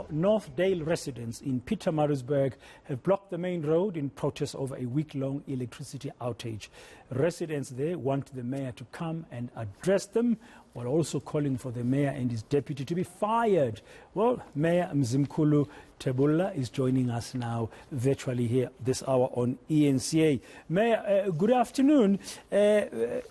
Northdale residents in Pietermaritzburg have blocked the main road in protest over a week-long electricity outage. Residents there want the mayor to come and address them, while also calling for the mayor and his deputy to be fired. Well, Mayor Mzimkhulu Thebolla is joining us now virtually here this hour on eNCA. Mayor, good afternoon. I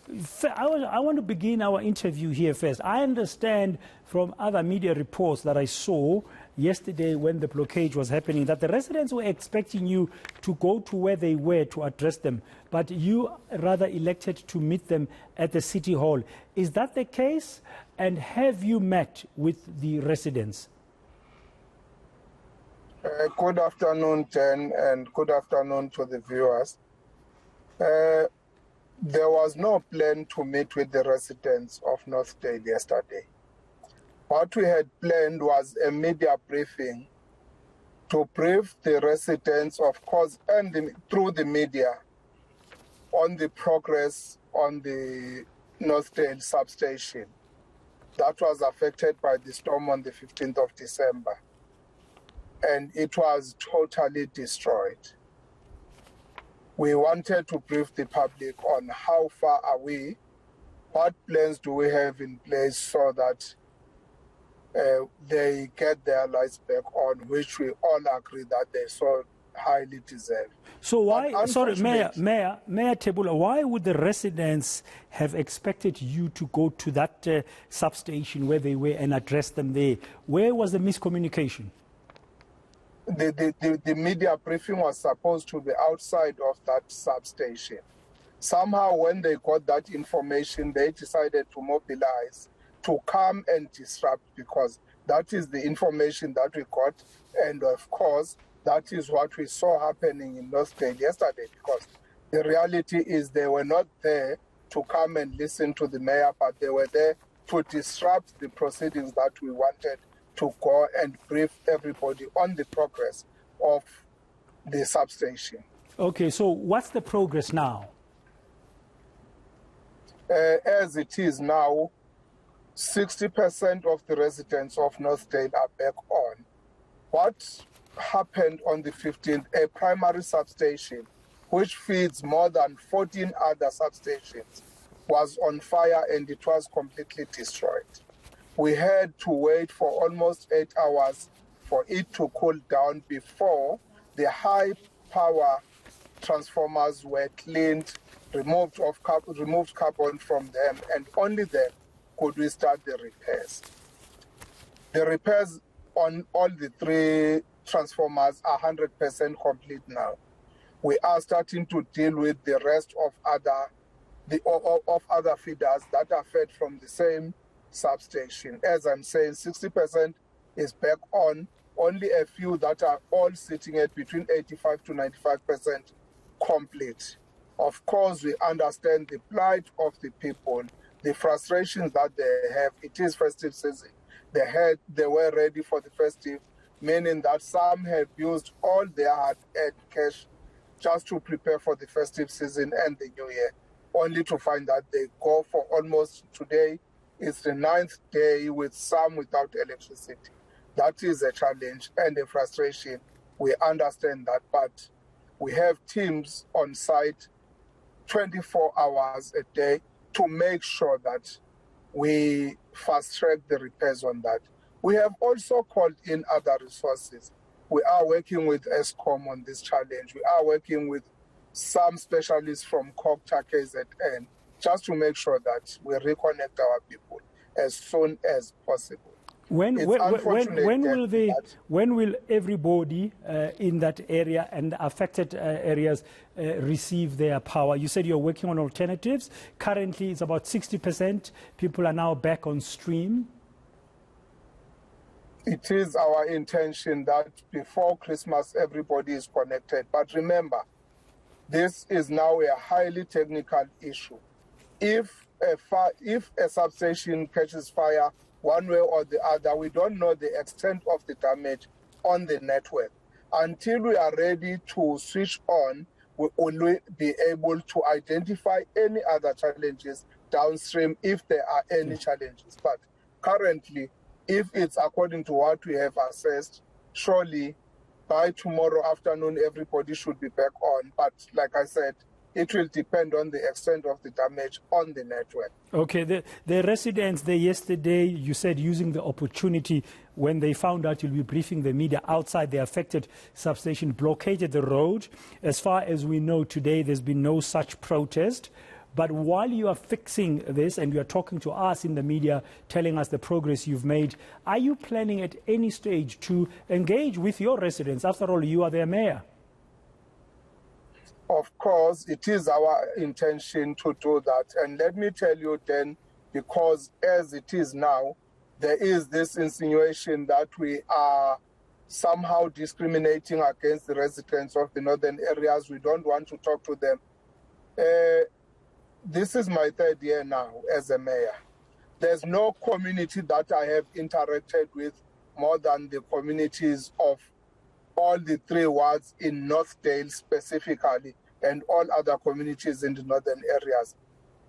want to begin our interview here first. I understand from other media reports that I saw yesterday when the blockade was happening that the residents were expecting you to go to where they were to address them, but you rather elected to meet them at the City Hall. Is that the case? And have you met with the residents? Good afternoon, Jen, and good afternoon to the viewers. There was no plan to meet with the residents of Northdale yesterday. What we had planned was a media briefing to brief the residents, of course, and through the media on the progress on the Northdale substation that was affected by the storm on the 15th of December. And it was totally destroyed. We wanted to brief the public on how far are we, what plans do we have in place so that they get their lights back on, which we all agree that they so highly deserve. So why, sorry, Mayor Tabula, why would the residents have expected you to go to that substation where they were and address them there? Where was the miscommunication? The media briefing was supposed to be outside of that substation. Somehow when they got that information, they decided to mobilize to come and disrupt, because that is the information that we got, and of course that is what we saw happening in Northdale yesterday, because the reality is they were not there to come and listen to the mayor, but they were there to disrupt the proceedings that we wanted to go and brief everybody on the progress of the substation. Okay, so what's the progress now? As it is now, 60% of the residents of Northdale are back on. What happened on the 15th, a primary substation, which feeds more than 14 other substations, was on fire and it was completely destroyed. We had to wait for almost 8 hours for it to cool down before the high power transformers were cleaned, removed carbon from them, and only then could we start the repairs. The repairs on all the 3 transformers are 100% complete now. We are starting to deal with the rest of other feeders that are fed from the same substation. As I'm saying, 60% is back on, only a few that are all sitting at between 85 to 95% complete. Of course, we understand the plight of the people, the frustrations that they have. It is festive season. They were ready for the festive, meaning that some have used all their hard-earned cash just to prepare for the festive season and the new year, only to find that they go for almost today. It's the 9th day with some without electricity. That is a challenge and a frustration. We understand that, but we have teams on site 24 hours a day to make sure that we fast-track the repairs on that. We have also called in other resources. We are working with ESCOM on this challenge. We are working with some specialists from COGTA KZN just to make sure that we reconnect our people as soon as possible. When will everybody in that area and affected areas receive their power? You said you're working on alternatives. Currently, it's about 60%. People are now back on stream. It is our intention that before Christmas, everybody is connected. But remember, this is now a highly technical issue. If a substation catches fire one way or the other, we don't know the extent of the damage on the network. Until we are ready to switch on, we will be able to identify any other challenges downstream if there are any challenges. But currently, If it's according to what we have assessed, surely by tomorrow afternoon, everybody should be back on. But like I said, it will depend on the extent of the damage on the network. Okay, the residents there yesterday, you said using the opportunity when they found out you'll be briefing the media outside the affected substation, blockaded the road. As far as we know today, there's been no such protest. But while you are fixing this and you are talking to us in the media, telling us the progress you've made, are you planning at any stage to engage with your residents? After all, you are their mayor. Of course, it is our intention to do that. And let me tell you then, because as it is now, there is this insinuation that we are somehow discriminating against the residents of the northern areas. We don't want to talk to them. This is my third year now as a mayor. There's no community that I have interacted with more than the communities of all the 3 wards in Northdale specifically, and all other communities in the northern areas.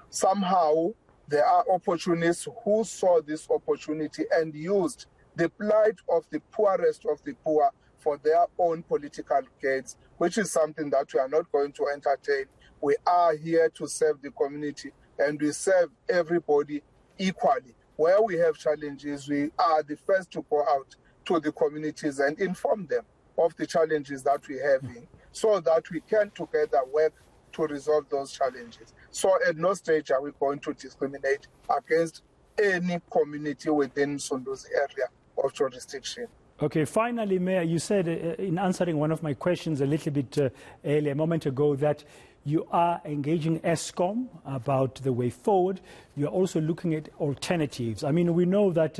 Somehow, there are opportunists who saw this opportunity and used the plight of the poorest of the poor for their own political gains, which is something that we are not going to entertain. We are here to serve the community, and we serve everybody equally. Where we have challenges, we are the first to go out to the communities and inform them of the challenges that we're having, so that we can together work to resolve those challenges. So at no stage are we going to discriminate against any community within Msunduzi area of jurisdiction. Okay, finally, Mayor, you said in answering one of my questions a little bit earlier, a moment ago, that you are engaging ESCOM about the way forward. You're also looking at alternatives. I mean, we know that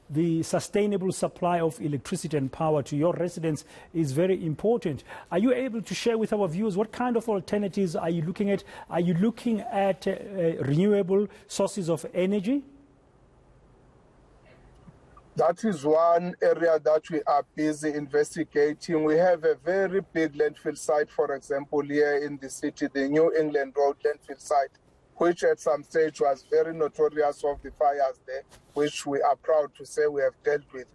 the sustainable supply of electricity and power to your residents is very important. Are you able to share with our viewers what kind of alternatives are you looking at? Are you looking at renewable sources of energy? That is one area that we are busy investigating. We have a very big landfill site, for example, here in the city, the New England Road landfill site, which at some stage was very notorious of the fires there, which we are proud to say we have dealt with.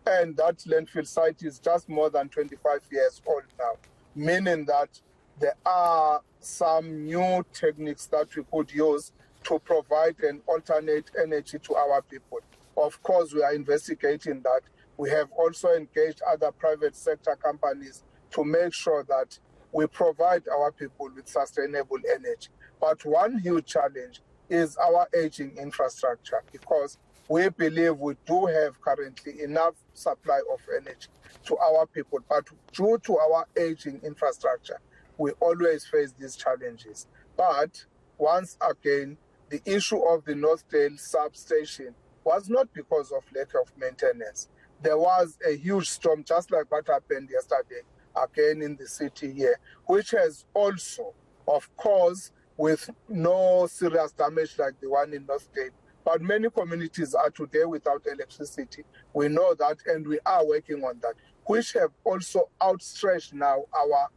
And that landfill site is just more than 25 years old now, meaning that there are some new techniques that we could use to provide an alternate energy to our people. Of course, we are investigating that. We have also engaged other private sector companies to make sure that we provide our people with sustainable energy. But one huge challenge is our aging infrastructure, because we believe we do have currently enough supply of energy to our people. But due to our aging infrastructure, we always face these challenges. But once again, the issue of the Northdale substation was not because of lack of maintenance. There was a huge storm, just like what happened yesterday, again in the city here, which has also, of course, with no serious damage like the one in Northdale, but many communities are today without electricity. We know that, and we are working on that, which have also outstretched now our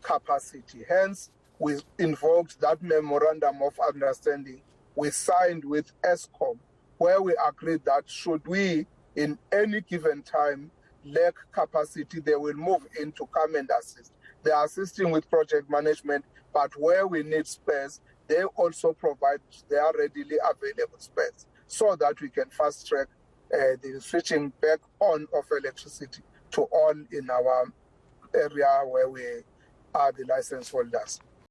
capacity. Hence, we invoked that memorandum of understanding we signed with ESCOM, where we agreed that should we, in any given time, lack capacity, they will move in to come and assist. They are assisting with project management, but where we need space, they also provide their readily available space so that we can fast track the switching back on of electricity to all in our area where we are the license holders.